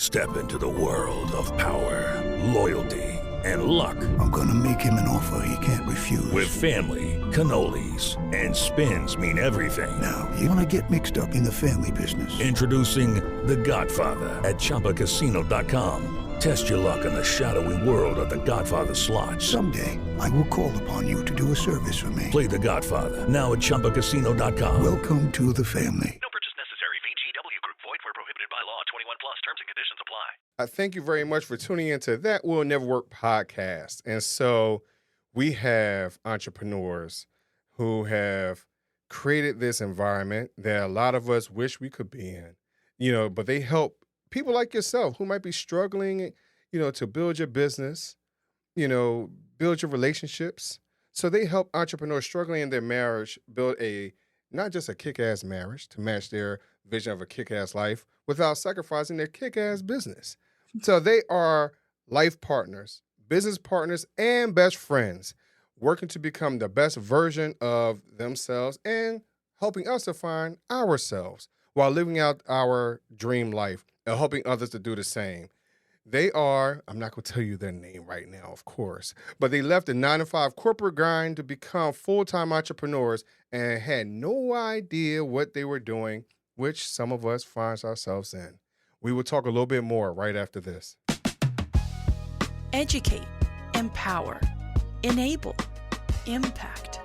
Step into the world of power, loyalty, and luck. I'm going to make him an offer he can't refuse. With family, cannolis, and spins mean everything. Now, you want to get mixed up in the family business. Introducing The Godfather at ChumbaCasino.com. Test your luck in the shadowy world of The Godfather slot. Someday, I will call upon you to do a service for me. Play The Godfather now at ChumbaCasino.com. Welcome to the family. No purchase necessary. VGW Group. Void where prohibited by law. 21 plus. Terms and conditions apply. Thank you very much for tuning into That Will Never Work podcast. And so we have entrepreneurs who have created this environment that a lot of us wish we could be in, but they help people like yourself who might be struggling, to build your business, build your relationships. So they help entrepreneurs struggling in their marriage build not just a kick-ass marriage to match their vision of a kick-ass life without sacrificing their kick-ass business. So they are life partners, business partners, and best friends, working to become the best version of themselves and helping us to find ourselves while living out our dream life and helping others to do the same. They are, I'm not going to tell you their name right now, of course, but they left the 9-to-5 corporate grind to become full-time entrepreneurs and had no idea what they were doing, which some of us find ourselves in. We will talk a little bit more right after this. Educate, empower, enable, impact.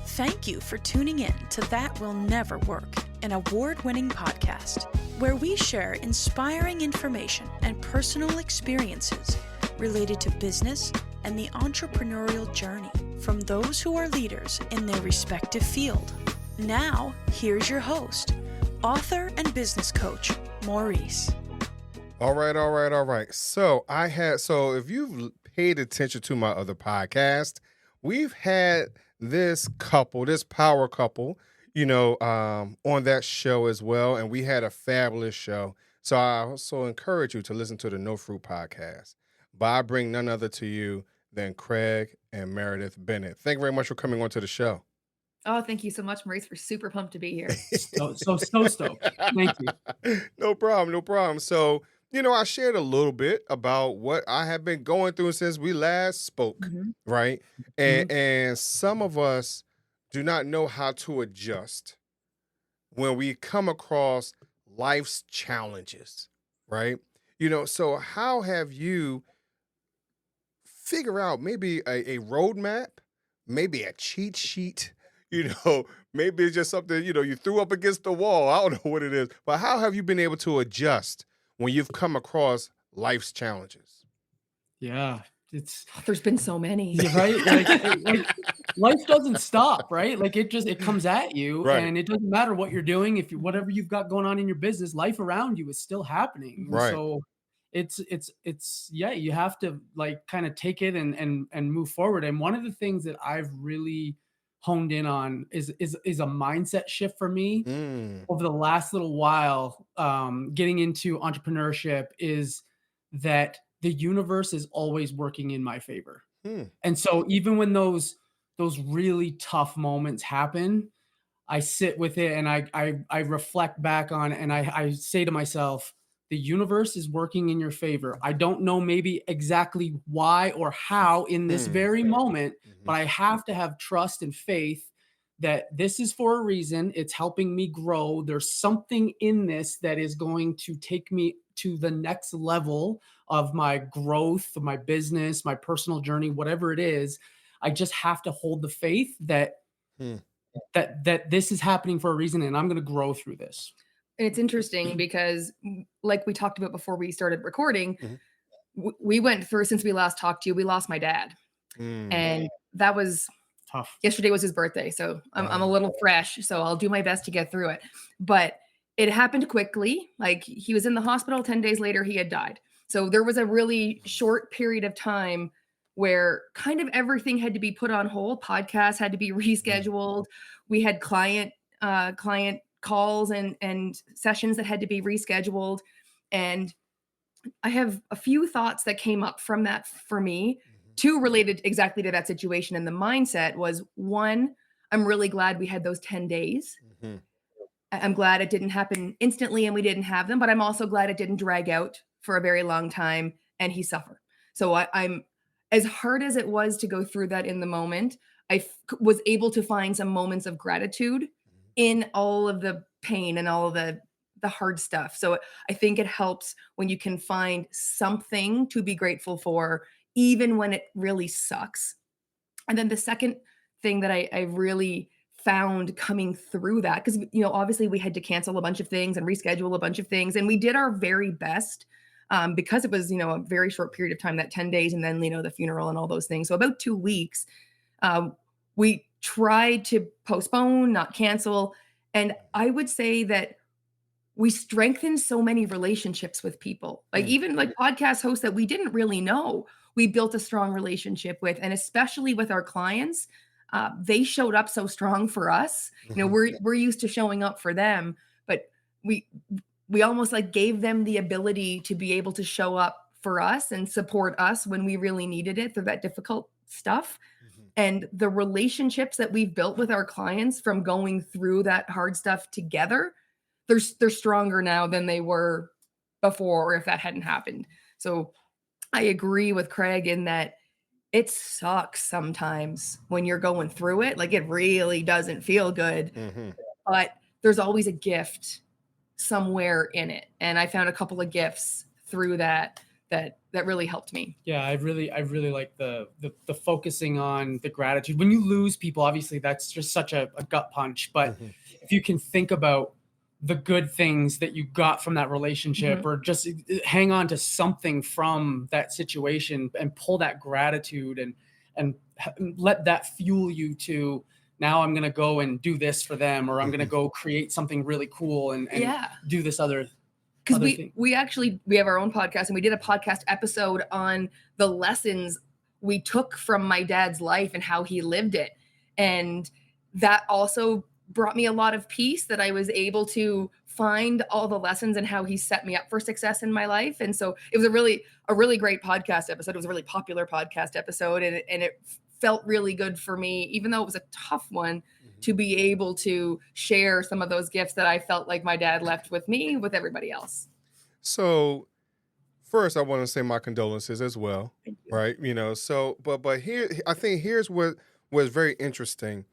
Thank you for tuning in to That Will Never Work, an award-winning podcast where we share inspiring information and personal experiences related to business and the entrepreneurial journey from those who are leaders in their respective field. Now, here's your host, author and business coach, Maurice. All right. So if you've paid attention to my other podcast, we've had this power couple, on that show as well. And we had a fabulous show. So I also encourage you to listen to the No Fruit podcast. But I bring none other to you than Craig and Meredith Bennett. Thank you very much for coming on to the show. Oh, thank you so much, Maurice. We're super pumped to be here. So stoked. Thank you. No problem. So, I shared a little bit about what I have been going through since we last spoke, right? And some of us do not know how to adjust when we come across life's challenges, right? So how have you figure out maybe a roadmap, maybe a cheat sheet, maybe it's just something, you threw up against the wall. I don't know what it is, but how have you been able to adjust when you've come across life's challenges? Yeah, there's been so many, right? Like life doesn't stop, right? Like it comes at you, right. And it doesn't matter what you're doing. Whatever you've got going on in your business, life around you is still happening. Right. So it's you have to kind of take it and move forward. And one of the things that I've really honed in on is a mindset shift for me over the last little while, getting into entrepreneurship, is that the universe is always working in my favor. And so even when those really tough moments happen, I sit with it and I reflect back on it, and I say to myself, the universe is working in your favor. I don't know maybe exactly why or how in this very moment, but I have to have trust and faith that this is for a reason. It's helping me grow. There's something in this that is going to take me to the next level of my growth, of my business, my personal journey, whatever it is. I just have to hold the faith that that this is happening for a reason, and I'm going to grow through this. It's interesting because, like we talked about before we started recording, we went through, since we last talked to you, we lost my dad. And that was tough. Yesterday was his birthday. So I'm a little fresh, so I'll do my best to get through it. But it happened quickly. Like, he was in the hospital, 10 days later, he had died. So there was a really short period of time where kind of everything had to be put on hold. Podcasts had to be rescheduled. We had client calls and sessions that had to be rescheduled. And I have a few thoughts that came up from that for me, two related exactly to that situation. And the mindset was, one, I'm really glad we had those 10 days. I'm glad it didn't happen instantly and we didn't have them, but I'm also glad it didn't drag out for a very long time and he suffered. So I'm, as hard as it was to go through that in the moment, was able to find some moments of gratitude in all of the pain and all of the hard stuff. So I think it helps when you can find something to be grateful for, even when it really sucks. And then the second thing that I really found coming through that, because, you know, obviously we had to cancel a bunch of things and reschedule a bunch of things, and we did our very best, because it was, you know, a very short period of time, that 10 days, and then, you know, the funeral and all those things. So about 2 weeks, we tried to postpone, not cancel. And I would say that we strengthened so many relationships with people, like even like podcast hosts that we didn't really know, we built a strong relationship with, and especially with our clients, they showed up so strong for us. You know, we're used to showing up for them, but we almost like gave them the ability to be able to show up for us and support us when we really needed it through that difficult stuff. And the relationships that we've built with our clients from going through that hard stuff together, they're stronger now than they were before, or if that hadn't happened. So I agree with Craig in that it sucks sometimes when you're going through it. Like, it really doesn't feel good, but there's always a gift somewhere in it. And I found a couple of gifts through that really helped me. Yeah, I really like the focusing on the gratitude. When you lose people, obviously that's just such a gut punch. But if you can think about the good things that you got from that relationship, or just hang on to something from that situation and pull that gratitude and let that fuel you to, now I'm going to go and do this for them, or I'm going to go create something really cool and do this other. Because we have our own podcast, and we did a podcast episode on the lessons we took from my dad's life and how he lived it. And that also brought me a lot of peace, that I was able to find all the lessons and how he set me up for success in my life. And so it was a really great podcast episode. It was a really popular podcast episode, and it felt really good for me, even though it was a tough one, to be able to share some of those gifts that I felt like my dad left with me, with everybody else. So first, I want to say my condolences as well, right? You know, so, but here, I think here's what was very interesting,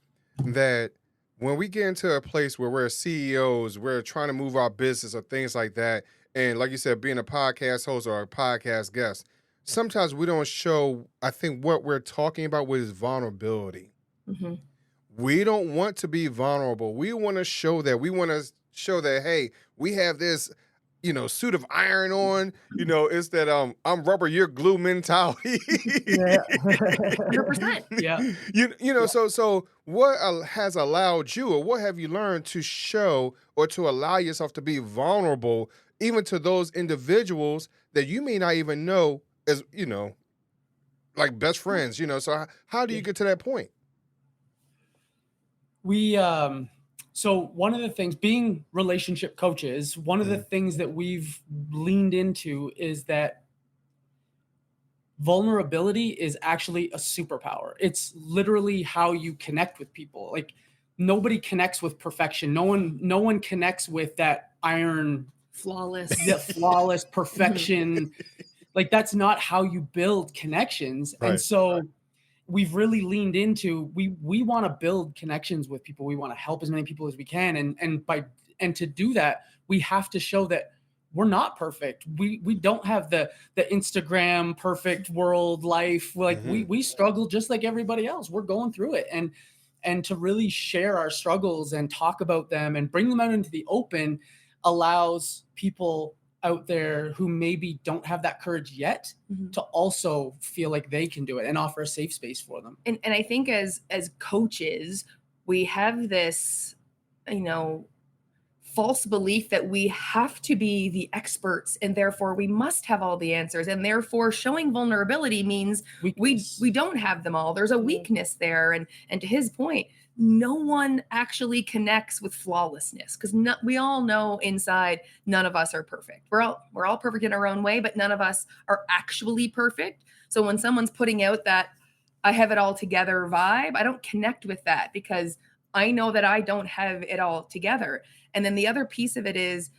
that when we get into a place where we're CEOs, we're trying to move our business or things like that, and like you said, being a podcast host or a podcast guest, sometimes we don't show, I think, what we're talking about with is vulnerability. We don't want to be vulnerable. We want to show that. We want to show that, hey, we have this, you know, suit of iron on. You know, it's that I'm rubber, you're glue mentality. 100%. Yeah. You know, so what has allowed you, or what have you learned to show or to allow yourself to be vulnerable, even to those individuals that you may not even know as, you know, like best friends, you know? So how do you get to that point? So one of the things, being relationship coaches, one of the things that we've leaned into is that vulnerability is actually a superpower. It's literally how you connect with people. Like, nobody connects with perfection. No one connects with that iron, Flawless perfection. Like, that's not how you build connections. Right. And so we've really leaned into, we want to build connections with people. We want to help as many people as we can. And to do that, we have to show that we're not perfect. We don't have the Instagram perfect world life. Like, we struggle just like everybody else. We're going through it. And to really share our struggles and talk about them and bring them out into the open allows people out there who maybe don't have that courage yet to also feel like they can do it and offer a safe space for them. And I think as coaches, we have this, you know, false belief that we have to be the experts, and therefore we must have all the answers. And therefore showing vulnerability means we don't have them all. There's a weakness there. And to his point, no one actually connects with flawlessness, because we all know inside none of us are perfect. We're all perfect in our own way, but none of us are actually perfect. So when someone's putting out that I have it all together vibe, I don't connect with that, because I know that I don't have it all together. And then the other piece of it is,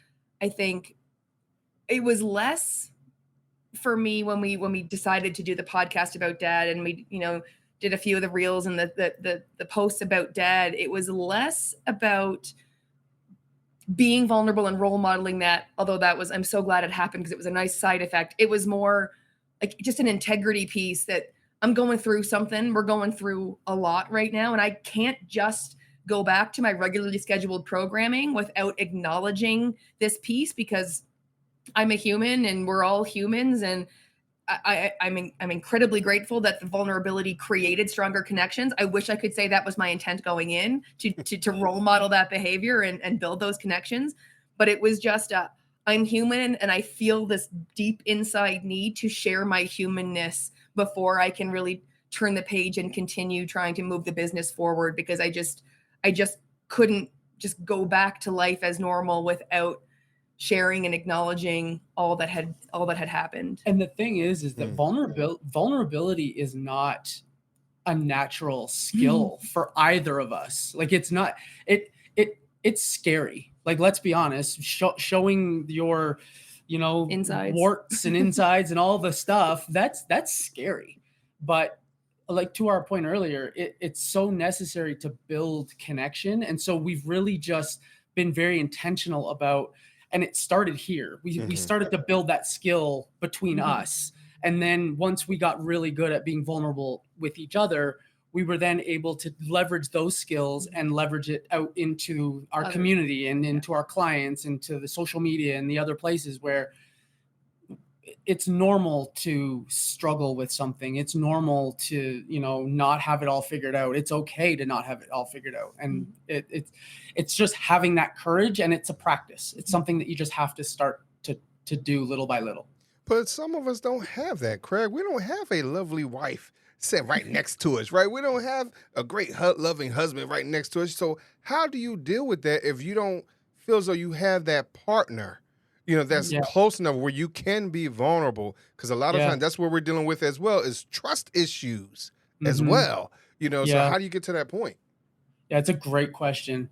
I think it was less for me when we decided to do the podcast about dad, and we, did a few of the reels and the posts about dad, it was less about being vulnerable and role modeling that, although I'm so glad it happened because it was a nice side effect. It was more like just an integrity piece that I'm going through something. We're going through a lot right now, and I can't just go back to my regularly scheduled programming without acknowledging this piece, because I'm a human and we're all humans. And I'm incredibly grateful that the vulnerability created stronger connections. I wish I could say that was my intent going in to role model that behavior and build those connections. But it was just I'm human, and I feel this deep inside need to share my humanness before I can really turn the page and continue trying to move the business forward, because I just couldn't just go back to life as normal without sharing and acknowledging all that had happened. And the thing is that vulnerability is not a natural skill for either of us. Like, it's not, it's scary. Like, let's be honest, showing your, insides, warts and insides and all the stuff, that's scary. But like, to our point earlier, it's so necessary to build connection. And so we've really just been very intentional about, and it started here. We started to build that skill between us. And then once we got really good at being vulnerable with each other, we were then able to leverage those skills and leverage it out into our community and into our clients, into the social media and the other places where it's normal to struggle with something. It's normal to, not have it all figured out. It's okay to not have it all figured out. And it's just having that courage, and it's a practice. It's something that you just have to start to do little by little. But some of us don't have that, Craig. We don't have a lovely wife sitting right next to us, right? We don't have a great loving husband right next to us. So how do you deal with that if you don't feel as though you have that partner, that's close enough where you can be vulnerable? Because a lot of times that's what we're dealing with as well, is trust issues as well. So how do you get to that point? Yeah, it's a great question.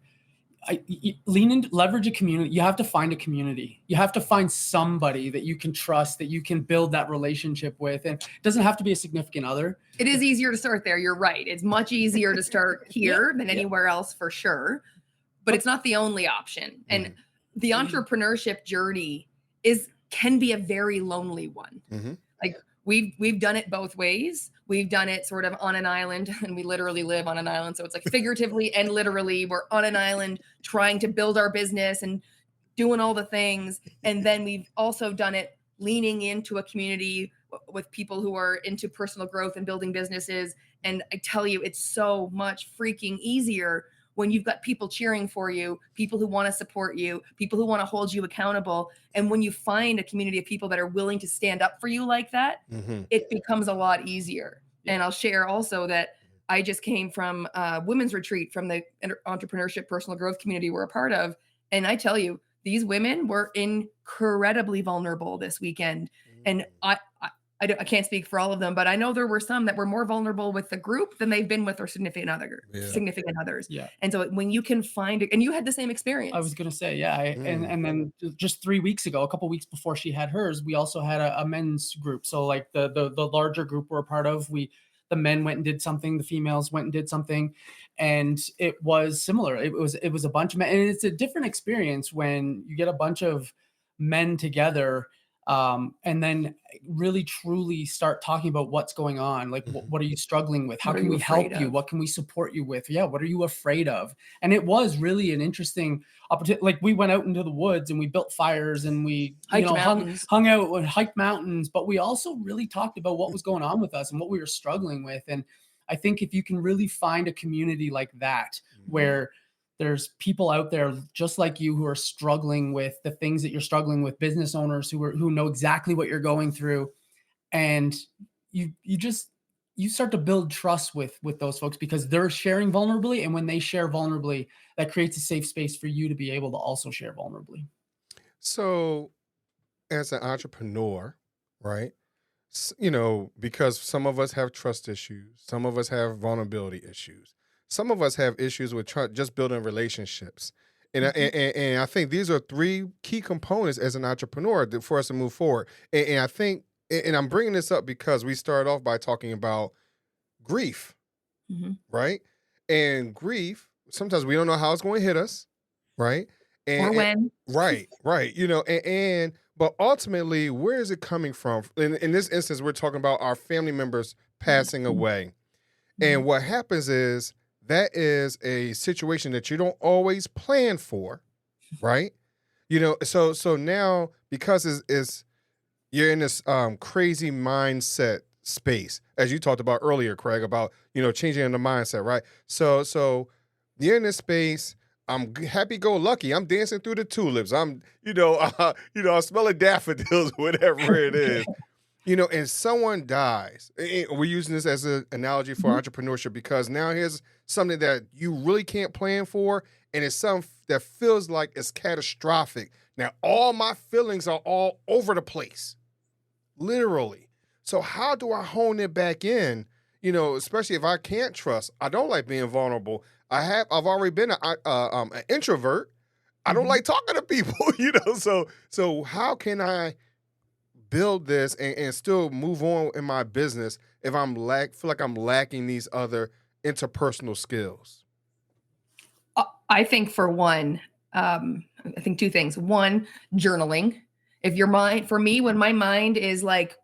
Lean into, leverage a community. You have to find a community. You have to find somebody that you can trust, that you can build that relationship with. And it doesn't have to be a significant other. It is easier to start there. You're right. It's much easier to start here than anywhere else, for sure. But it's not the only option. And the entrepreneurship journey can be a very lonely one. Like, we've done it both ways. We've done it sort of on an island, and we literally live on an island. So it's like figuratively and literally, we're on an island trying to build our business and doing all the things. And then we've also done it leaning into a community with people who are into personal growth and building businesses. And I tell you, it's so much freaking easier when you've got people cheering for you, people who want to support you, people who want to hold you accountable. And when you find a community of people that are willing to stand up for you like that, it becomes a lot easier. And I'll share also that I just came from a women's retreat from the entrepreneurship personal growth community we're a part of. And I tell you, these women were incredibly vulnerable this weekend. And I can't speak for all of them, but I know there were some that were more vulnerable with the group than they've been with their significant others. Yeah. And so when you can find it, and you had the same experience. I was going to say, and then just 3 weeks ago, a couple weeks before she had hers, we also had a men's group. So like the larger group we're a part of, the men went and did something, the females went and did something, and it was similar. It was a bunch of men, and it's a different experience when you get a bunch of men together. And then really truly start talking about what's going on. Like, what are you struggling with? How can we help you? What can we support you with? Yeah. What are you afraid of? And it was really an interesting opportunity. Like, we went out into the woods and we built fires and we hung out and hiked mountains, but we also really talked about what was going on with us and what we were struggling with. And I think if you can really find a community like that, where there's people out there just like you who are struggling with the things that you're struggling with, business owners who know exactly what you're going through. And you start to build trust with those folks because they're sharing vulnerably. And when they share vulnerably, that creates a safe space for you to be able to also share vulnerably. So as an entrepreneur, right? Because some of us have trust issues, some of us have vulnerability issues. Some of us have issues with just building relationships. And I think these are three key components as an entrepreneur for us to move forward. And I think and I'm bringing this up because we started off by talking about grief, right? And grief, sometimes we don't know how it's going to hit us, right? Or when. Right. You know, but ultimately, where is it coming from? In this instance, we're talking about our family members passing away. And what happens is that is a situation that you don't always plan for, right? You know, so now because it's you're in this crazy mindset space, as you talked about earlier, Craig, about, you know, changing the mindset, right? So you're in this space. I'm happy-go-lucky. I'm dancing through the tulips. I'm smelling daffodils, whatever it is. You know, and someone dies. We're using this as an analogy for entrepreneurship because now here's something that you really can't plan for, and it's something that feels like it's catastrophic. Now, all my feelings are all over the place, literally. So how do I hone it back in? You know, especially if I can't trust. I don't like being vulnerable. I've already been an introvert. I don't like talking to people, you know. So how can I build this and still move on in my business if feel like I'm lacking these other interpersonal skills? I think for one, I think two things. One, journaling. If your mind, for me, when my mind is like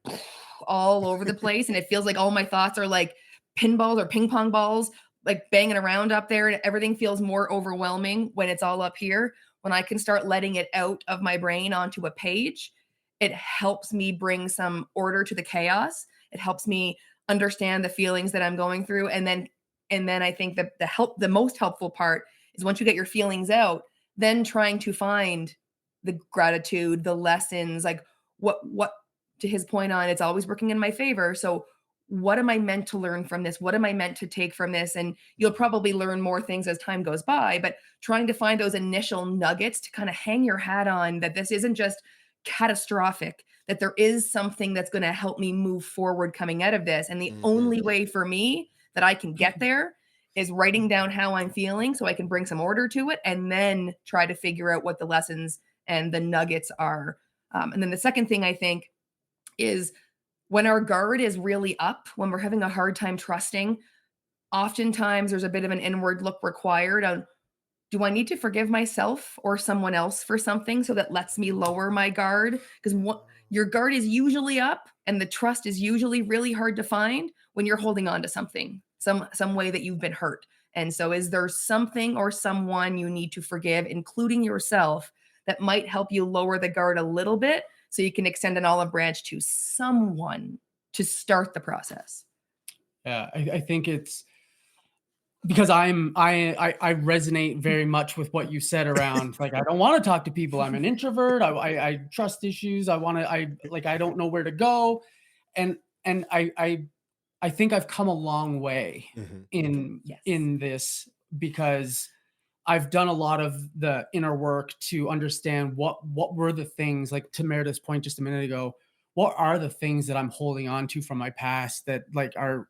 all over the place and it feels like all my thoughts are like pinballs or ping pong balls, like banging around up there, and everything feels more overwhelming when it's all up here. When I can start letting it out of my brain onto a page, it helps me bring some order to the chaos. It helps me understand the feelings that I'm going through. And then I think that the most helpful part is once you get your feelings out, then trying to find the gratitude, the lessons, like what to his point on, it's always working in my favor. So what am I meant to learn from this? What am I meant to take from this? And you'll probably learn more things as time goes by, but trying to find those initial nuggets to kind of hang your hat on, that this isn't just catastrophic, that there is something that's going to help me move forward coming out of this. And the only way for me that I can get there is writing down how I'm feeling so I can bring some order to it and then try to figure out what the lessons and the nuggets are. And then the second thing I think is when our guard is really up, when we're having a hard time trusting, oftentimes there's a bit of an inward look required on, do I need to forgive myself or someone else for something so that lets me lower my guard? Because your guard is usually up and the trust is usually really hard to find when you're holding on to something, some way that you've been hurt. And so is there something or someone you need to forgive, including yourself, that might help you lower the guard a little bit so you can extend an olive branch to someone to start the process? Yeah, I think it's because I resonate very much with what you said around, like, I don't want to talk to people. I'm an introvert. I trust issues. I don't know where to go. And I think I've come a long way in this because I've done a lot of the inner work to understand what were the things, like to Meredith's point just a minute ago, what are the things that I'm holding on to from my past that like are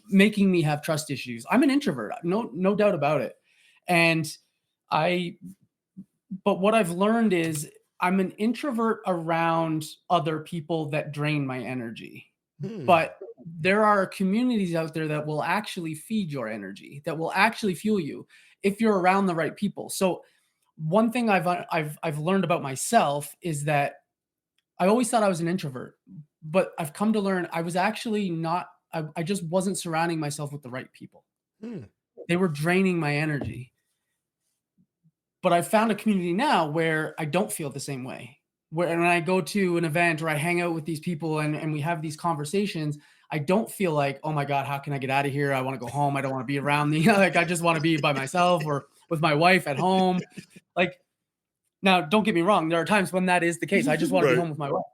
making me have trust issues. I'm an introvert, no doubt about it. But what I've learned is I'm an introvert around other people that drain my energy. But there are communities out there that will actually feed your energy, that will actually fuel you if you're around the right people. So one thing I've learned about myself is that I always thought I was an introvert, but I've come to learn I was actually not. I just wasn't surrounding myself with the right people. They were draining my energy. But I found a community now where I don't feel the same way. Where when I go to an event or I hang out with these people and we have these conversations, I don't feel like, oh my God, how can I get out of here? I want to go home. I don't want to be around the, like, I just want to be by myself or with my wife at home. Like, now, don't get me wrong. There are times when that is the case. I just want to be home with my wife.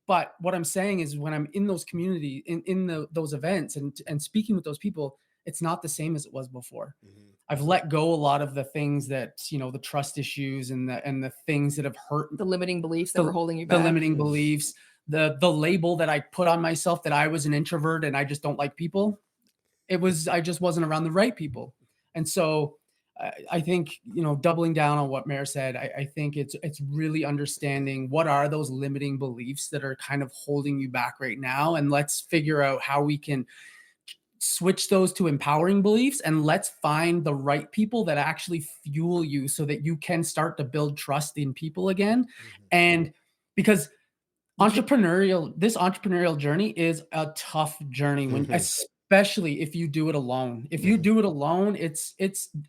But what I'm saying is when I'm in those communities, in those events and speaking with those people, it's not the same as it was before. I've let go a lot of the things that, the trust issues and the things that have hurt. The limiting beliefs that were holding you back. The limiting beliefs, the label that I put on myself that I was an introvert and I just don't like people. I just wasn't around the right people. And so I think, doubling down on what Mayor said, I think it's really understanding what are those limiting beliefs that are kind of holding you back right now. And let's figure out how we can switch those to empowering beliefs, and let's find the right people that actually fuel you so that you can start to build trust in people again. And because this entrepreneurial journey is a tough journey especially if you do it alone. If you do it alone, it's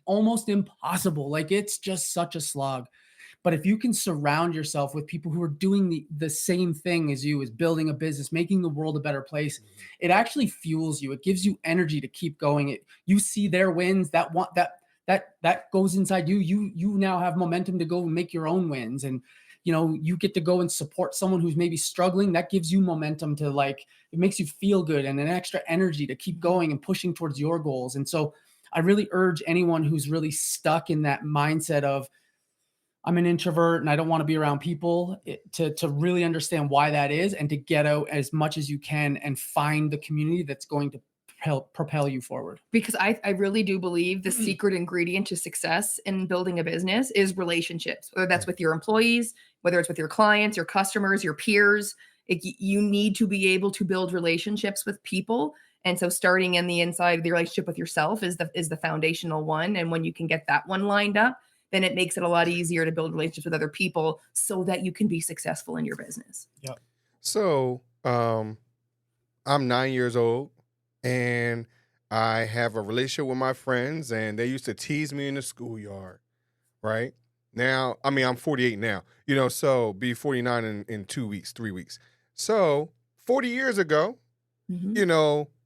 almost impossible. Like, it's just such a slog. But if you can surround yourself with people who are doing the same thing as you, is building a business, making the world a better place, it actually fuels you. It gives you energy to keep going. You see their wins, that goes inside you. You now have momentum to go and make your own wins. And you get to go and support someone who's maybe struggling. That gives you momentum to, like, it makes you feel good and an extra energy to keep going and pushing towards your goals. And so I really urge anyone who's really stuck in that mindset of, I'm an introvert and I don't want to be around people, to really understand why that is, and to get out as much as you can and find the community that's going to propel you forward. Because I really do believe the secret ingredient to success in building a business is relationships, whether that's with your employees, whether it's with your clients, your customers, your peers. You need to be able to build relationships with people. And so starting in the inside of the relationship with yourself is the foundational one. And when you can get that one lined up, then it makes it a lot easier to build relationships with other people so that you can be successful in your business. Yep. So I'm 9 years old, and I have a relationship with my friends, and they used to tease me in the schoolyard, right? Now, I mean, I'm 48 now, so be 49 in 3 weeks. So 40 years ago,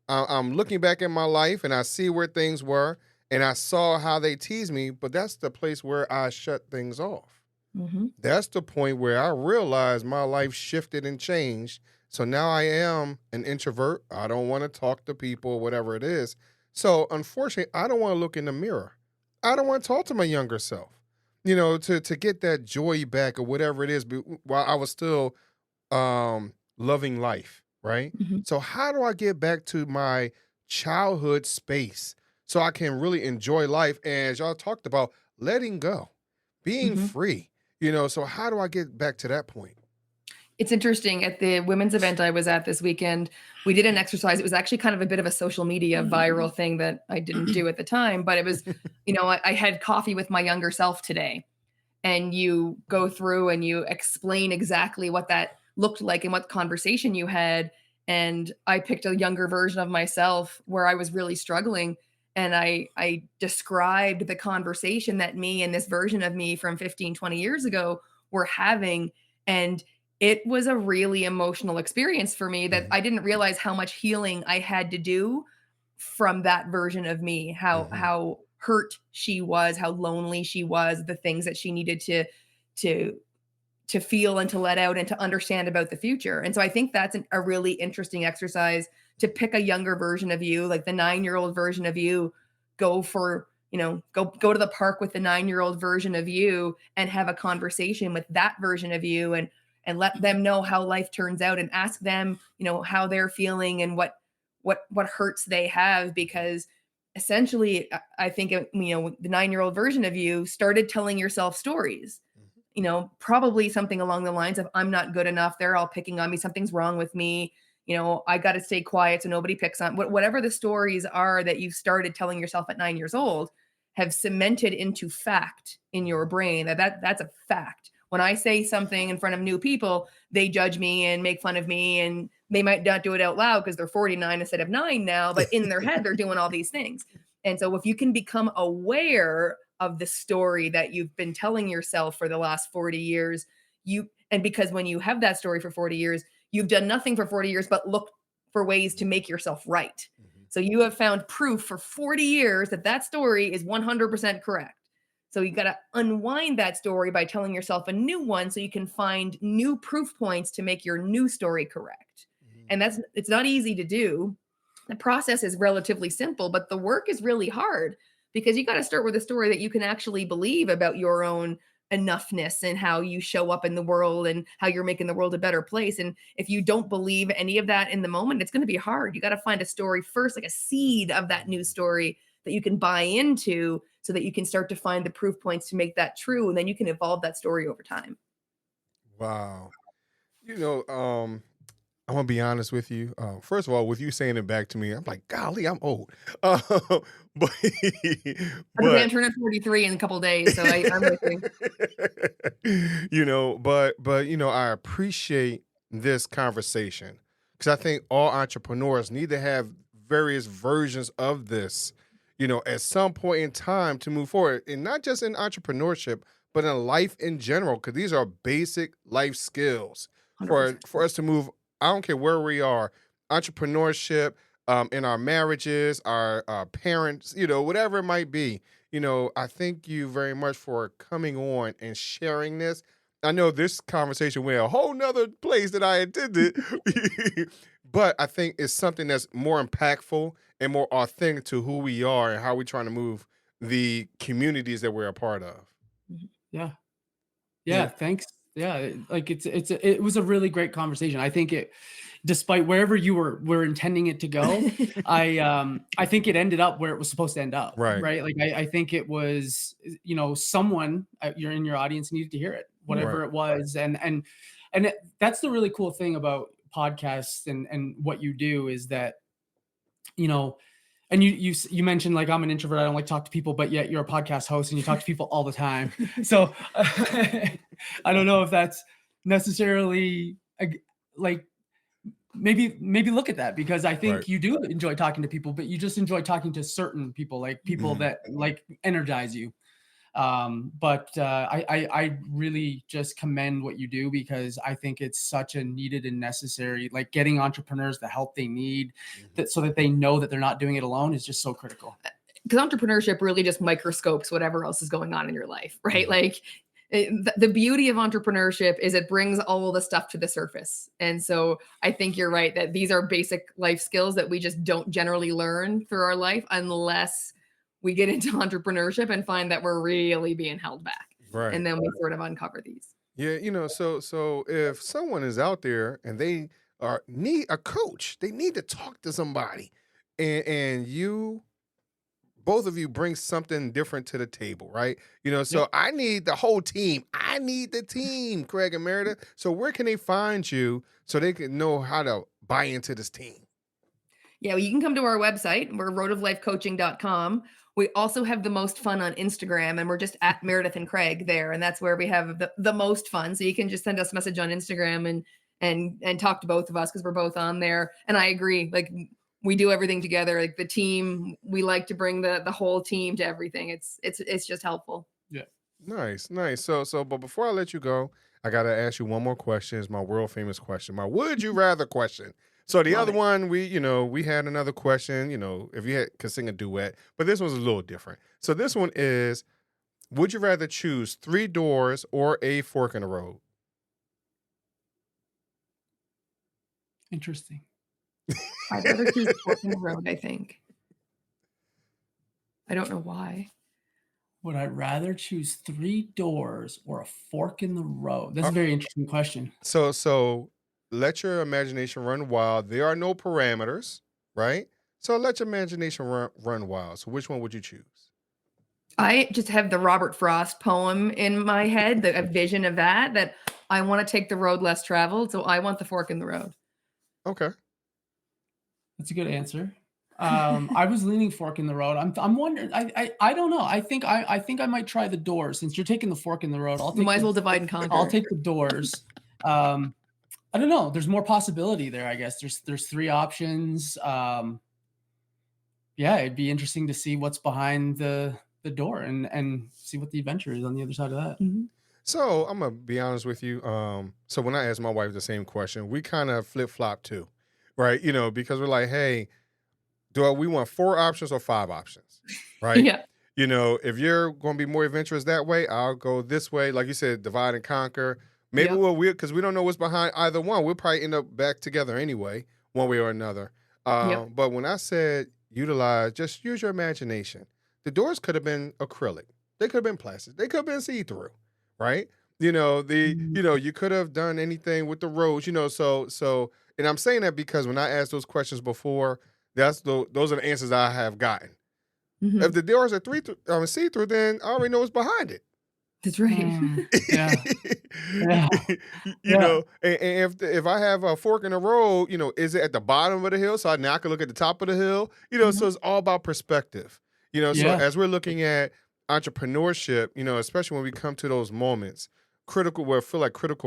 I'm looking back at my life and I see where things were, and I saw how they teased me, but that's the place where I shut things off. That's the point where I realized my life shifted and changed. So now I am an introvert. I don't want to talk to people, whatever it is. So unfortunately, I don't want to look in the mirror. I don't want to talk to my younger self, to get that joy back or whatever it is, while I was still loving life, right? So how do I get back to my childhood space so I can really enjoy life? And as y'all talked about, letting go, being free, so how do I get back to that point? It's interesting. At the women's event I was at this weekend, we did an exercise. It was actually kind of a bit of a social media viral thing that I didn't do at the time, but it was, I had coffee with my younger self today, and you go through and you explain exactly what that looked like and what conversation you had. And I picked a younger version of myself where I was really struggling. And I described the conversation that me and this version of me from 15, 20 years ago were having. And it was a really emotional experience for me that I didn't realize how much healing I had to do from that version of me, how hurt she was, how lonely she was, the things that she needed to feel and to let out and to understand about the future. And so I think that's a really interesting exercise, to pick a younger version of you, like the 9-year-old version of you, go to the park with the 9-year-old version of you and have a conversation with that version of you, and let them know how life turns out, and ask them, how they're feeling and what hurts they have. Because essentially, I think, the 9-year-old version of you started telling yourself stories, probably something along the lines of, I'm not good enough. They're all picking on me. Something's wrong with me. I got to stay quiet so nobody picks on whatever the stories are that you started telling yourself at 9 years old, have cemented into fact in your brain. That's a fact. When I say something in front of new people, they judge me and make fun of me, and they might not do it out loud because they're 49 instead of 9 now, but in their head, they're doing all these things. And so if you can become aware of the story that you've been telling yourself for the last 40 years, because when you have that story for 40 years, you've done nothing for 40 years but look for ways to make yourself right. So you have found proof for 40 years that story is 100% correct. So you got to unwind that story by telling yourself a new one, so you can find new proof points to make your new story correct. And it's not easy to do. The process is relatively simple, but the work is really hard, because you got to start with a story that you can actually believe about your own enoughness and how you show up in the world and how you're making the world a better place. And if you don't believe any of that in the moment, it's going to be hard. You got to find a story first, like a seed of that new story that you can buy into so that you can start to find the proof points to make that true. And then you can evolve that story over time. Wow. I'm gonna be honest with you. First of all, with you saying it back to me, I'm like, golly, I'm old. But I'm turning 43 in a couple of days, so I'm with you. but I appreciate this conversation because I think all entrepreneurs need to have various versions of this, at some point in time to move forward, and not just in entrepreneurship, but in life in general, because these are basic life skills for 100%. us to move. I don't care where we are, entrepreneurship, in our marriages, our parents, whatever it might be. I thank you very much for coming on and sharing this. I know this conversation went a whole nother place that I intended, but I think it's something that's more impactful and more authentic to who we are and how we're trying to move the communities that we're a part of. Yeah. Yeah. Yeah, thanks. Yeah, like it was a really great conversation. I think despite wherever you were intending it to go, I think it ended up where it was supposed to end up. Right. Like I think it was, someone you're in your audience needed to hear it, whatever Right. it was, and that's the really cool thing about podcasts and what you do is that, and you mentioned like I'm an introvert, I don't like to talk to people, but yet you're a podcast host and you talk to people all the time. So I don't know if that's necessarily like maybe look at that, because I think Right. you do enjoy talking to people, but you just enjoy talking to certain people, like people Mhm. that like energize you. But I really just commend what you do, because I think it's such a needed and necessary, like getting entrepreneurs the help they need, that so that they know that they're not doing it alone is just so critical. Because entrepreneurship really just microscopes whatever else is going on in your life, right? Mhm. Like the beauty of entrepreneurship is it brings all the stuff to the surface. And so I think you're right that these are basic life skills that we just don't generally learn through our life unless we get into entrepreneurship and find that we're really being held back. Right. And then we sort of uncover these. Yeah, so if someone is out there and they need a coach, they need to talk to somebody, and you, both of you, bring something different to the table, right? So Yep. I need the whole team. I need the team, Craig and Meredith. So where can they find you so they can know how to buy into this team? Yeah, well, you can come to our website. We're roadoflifecoaching.com. We also have the most fun on Instagram, and we're just at Meredith and Craig there. And that's where we have the most fun. So you can just send us a message on Instagram and talk to both of us because we're both on there. And I agree, like we do everything together. Like the team, we like to bring the whole team to everything. It's just helpful. Yeah. Nice. But before I let you go, I gotta ask you one more question. It's my world famous question, my would you rather question. So the Love other it. one, we had another question, if you could sing a duet, but this one's a little different. So this one is, would you rather choose 3 doors or a fork in the road? Interesting. I'd rather choose the fork in the road, I think. I don't know why. Would I rather choose 3 doors or a fork in the road? That's a very interesting question. So let your imagination run wild. There are no parameters, right? So let your imagination run wild. So which one would you choose? I just have the Robert Frost poem in my head, a vision of that I want to take the road less traveled. So I want the fork in the road. Okay. That's a good answer. I was leaning fork in the road. I'm wondering. I don't know. I think I might try the doors. Since you're taking the fork in the road, We might as well divide and conquer. I'll take the doors. I don't know. There's more possibility there, I guess. There's 3 options. Yeah, it'd be interesting to see what's behind the door and see what the adventure is on the other side of that. Mhm. So I'm gonna be honest with you. So when I asked my wife the same question, we kind of flip flop too, right? Because we're like, hey, do we want 4 options or 5 options, right? Yeah. If you're going to be more adventurous that way, I'll go this way. Like you said, divide and conquer. Maybe Yep. because we don't know what's behind either one. We'll probably end up back together anyway, one way or another. Yep. But when I said just use your imagination. The doors could have been acrylic. They could have been plastic. They could have been see-through, right? You could have done anything with the roads, so, and I'm saying that because when I asked those questions before, those are the answers I have gotten. If the doors are see-through, then I already know what's behind it. That's right. Yeah. Yeah. You know, and if I have a fork in the road, you know, is it at the bottom of the hill? So now I can look at the top of the hill. You know, so it's all about perspective. You know, so as we're looking at entrepreneurship, you know, especially when we come to those moments, critical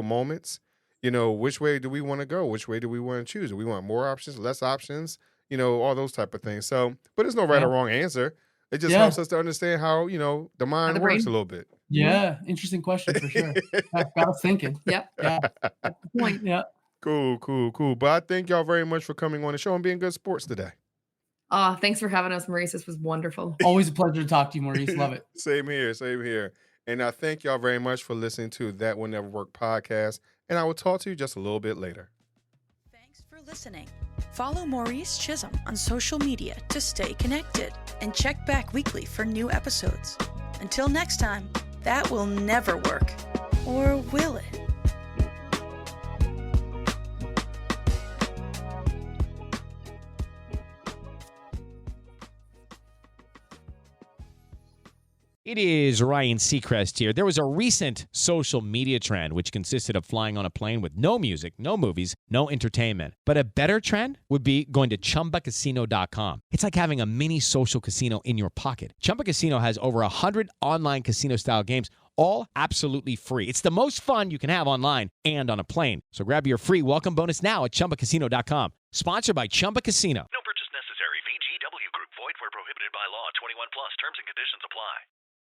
moments, you know, which way do we want to go? Which way do we want to choose? Do we want more options, less options? You know, all those type of things. So, but there's no right or wrong answer. It just helps us to understand how, you know, the mind works a little bit. Yeah. Interesting question for sure. Got us thinking. Yep. Yeah. That's the point. Yeah. Cool. But I thank y'all very much for coming on the show and being good sports today. Thanks for having us, Maurice. This was wonderful. Always a pleasure to talk to you, Maurice. Love it. Same here. And I thank y'all very much for listening to That Will Never Work podcast. And I will talk to you just a little bit later. Thanks for listening. Follow Maurice Chism on social media to stay connected and check back weekly for new episodes. Until next time, that will never work. Or will it? It is Ryan Seacrest here. There was a recent social media trend which consisted of flying on a plane with no music, no movies, no entertainment. But a better trend would be going to ChumbaCasino.com. It's like having a mini social casino in your pocket. Chumba Casino has over 100 online casino-style games, all absolutely free. It's the most fun you can have online and on a plane. So grab your free welcome bonus now at ChumbaCasino.com. Sponsored by Chumba Casino. No purchase necessary. VGW Group. Void where prohibited by law. 21 plus. Terms and conditions apply.